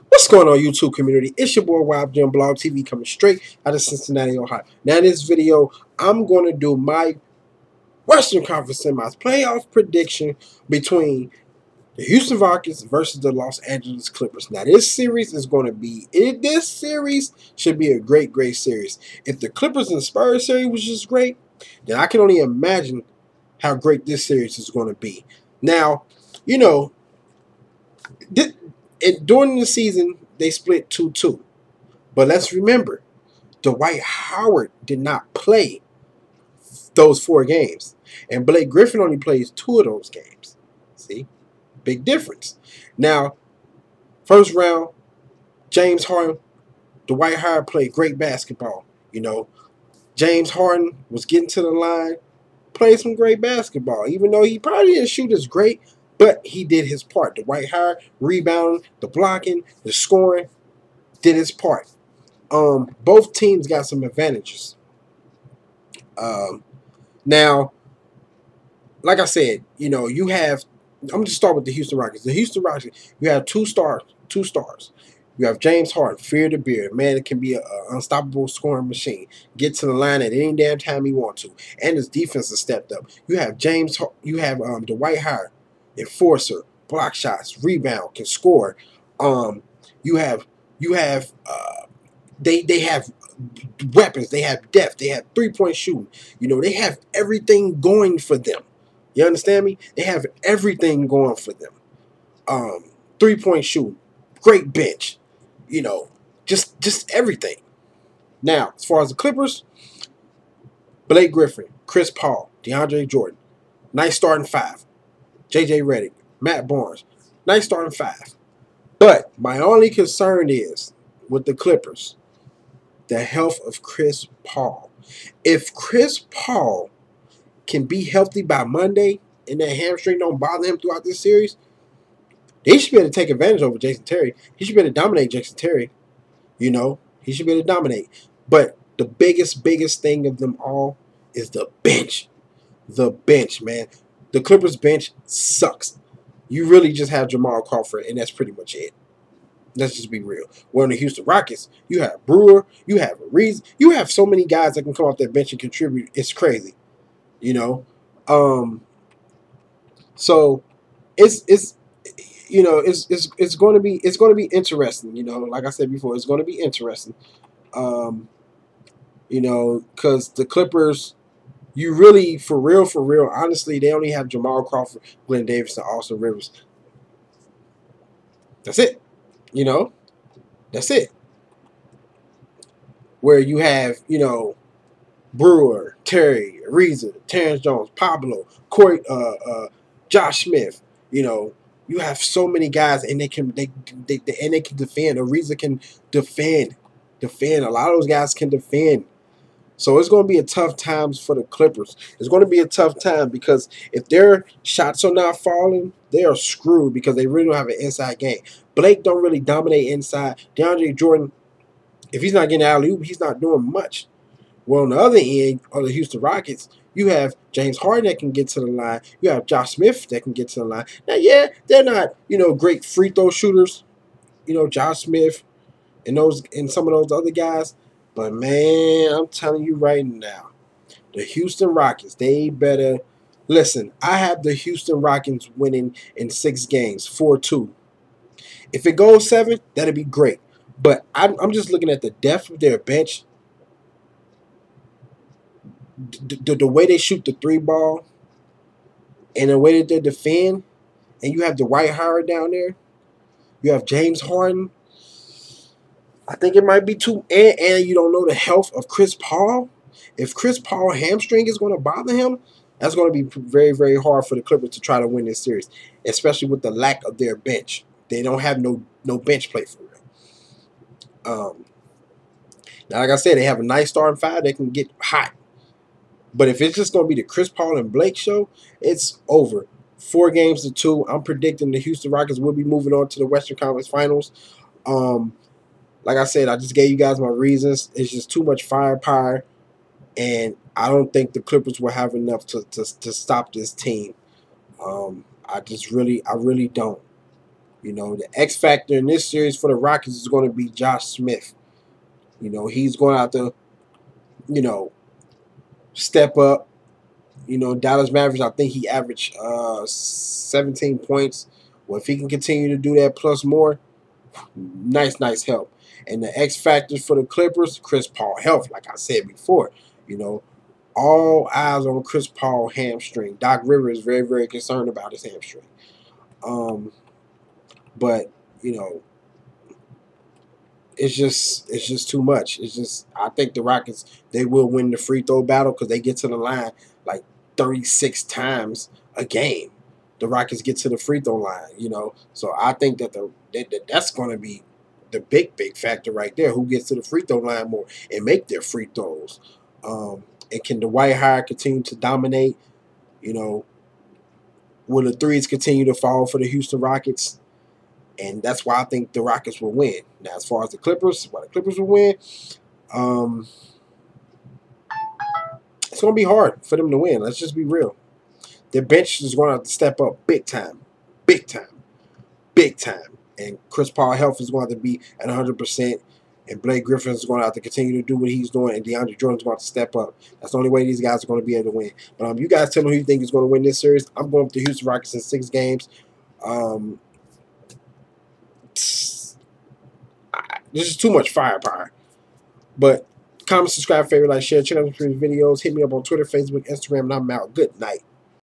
What's going on, YouTube community? It's your boy YfgmBlogTv coming straight out of Cincinnati, Ohio. Now, in this video, I'm going to do my Western Conference Semis playoff prediction between the Houston Rockets versus the Los Angeles Clippers. Now, this series should be a great series. If the Clippers and Spurs series was just great, then I can only imagine how great this series is going to be. Now, you know, during the season, they split 2-2. But let's remember, Dwight Howard did not play those 4 games. And Blake Griffin only plays 2 of those games. See? Big difference. Now, first round, James Harden, Dwight Howard played great basketball. You know, James Harden was getting to the line, played some great basketball. Even though he probably didn't shoot as great, but he did his part. Dwight Howard, rebounding, the blocking, the scoring, did his part. Both teams got some advantages. Now, like I said, you know, you have, I'm going to start with the Houston Rockets. The Houston Rockets, you have two stars. You have James Harden, fear the beard. Man, it can be an unstoppable scoring machine. Get to the line at any damn time he wants to. And his defense has stepped up. You have Dwight Howard, enforcer, block shots, rebound, can score. They have weapons, they have depth, they have 3-point shooting. You know, they have everything going for them. You understand me? They have everything going for them. 3-point shooting, great bench. You know, just everything. Now, as far as the Clippers, Blake Griffin, Chris Paul, DeAndre Jordan, nice starting 5. JJ Redick, Matt Barnes, nice starting 5. But my only concern is with the Clippers, the health of Chris Paul. If Chris Paul can be healthy by Monday and that hamstring don't bother him throughout this series, they should be able to take advantage over Jason Terry. He should be able to dominate Jason Terry. You know, he should be able to dominate. But the biggest thing of them all is the bench. The bench, man. The Clippers bench sucks. You really just have Jamal Crawford, and that's pretty much it. Let's just be real. Well, in the Houston Rockets, you have Brewer, you have Reeves, you have so many guys that can come off that bench and contribute. It's crazy, you know. So it's you know, it's going to be interesting. You know, like I said before, it's going to be interesting. You know, because the Clippers, you really, for real, honestly, they only have Jamal Crawford, Glenn Davis, and Austin Rivers. That's it. You know, that's it. Where you have, you know, Brewer, Terry, Ariza, Terrence Jones, Pablo, Corey, Josh Smith. You know, you have so many guys, and they can defend. Ariza can defend. A lot of those guys can defend. So it's going to be a tough time for the Clippers. It's going to be a tough time because if their shots are not falling, they are screwed because they really don't have an inside game. Blake don't really dominate inside. DeAndre Jordan, if he's not getting alley-oop, he's not doing much. Well, on the other end of the Houston Rockets, you have James Harden that can get to the line. You have Josh Smith that can get to the line. Now, yeah, they're not, you know, great free throw shooters. You know, Josh Smith and some of those other guys. But, man, I'm telling you right now, the Houston Rockets, they better – listen, I have the Houston Rockets winning in 6 games, 4-2. If it goes 7, that'd be great. But I'm just looking at the depth of their bench, the way they shoot the 3 ball, and the way that they defend, and you have Dwight Howard down there. You have James Harden. I think it might be too, and you don't know the health of Chris Paul. If Chris Paul hamstring is going to bother him, that's going to be very hard for the Clippers to try to win this series, especially with the lack of their bench. They don't have no bench play for real. Now, like I said, they have a nice starting 5. They can get hot. But if it's just going to be the Chris Paul and Blake show, it's over. 4-2. I'm predicting the Houston Rockets will be moving on to the Western Conference Finals. Like I said, I just gave you guys my reasons. It's just too much firepower, and I don't think the Clippers will have enough to stop this team. I really don't. You know, the X factor in this series for the Rockets is going to be Josh Smith. You know, he's going to have to, you know, step up. You know, Dallas Mavericks, I think he averaged 17 points. Well, if he can continue to do that plus more, nice help. And the X factors for the Clippers, Chris Paul health, like I said before. You know, all eyes on Chris Paul hamstring. Doc Rivers is very concerned about his hamstring. But you know, it's just too much. It's just, I think the Rockets, they will win the free throw battle because they get to the line like 36 times a game. The Rockets get to the free throw line, you know. So I think that that's going to be the big factor right there. Who gets to the free throw line more and make their free throws? And can Dwight Howard continue to dominate? You know, will the threes continue to fall for the Houston Rockets? And that's why I think the Rockets will win. Now, as far as the Clippers, why the Clippers will win, it's going to be hard for them to win. Let's just be real. Their bench is going to have to step up big time. And Chris Paul health is going to have to be at 100%. And Blake Griffin is going to have to continue to do what he's doing. And DeAndre Jordan is going to have to step up. That's the only way these guys are going to be able to win. But you guys tell me who you think is going to win this series. I'm going with the Houston Rockets in 6 games. This is too much firepower. But comment, subscribe, favorite, like, share, check out the previous videos. Hit me up on Twitter, Facebook, Instagram, and I'm out. Good night.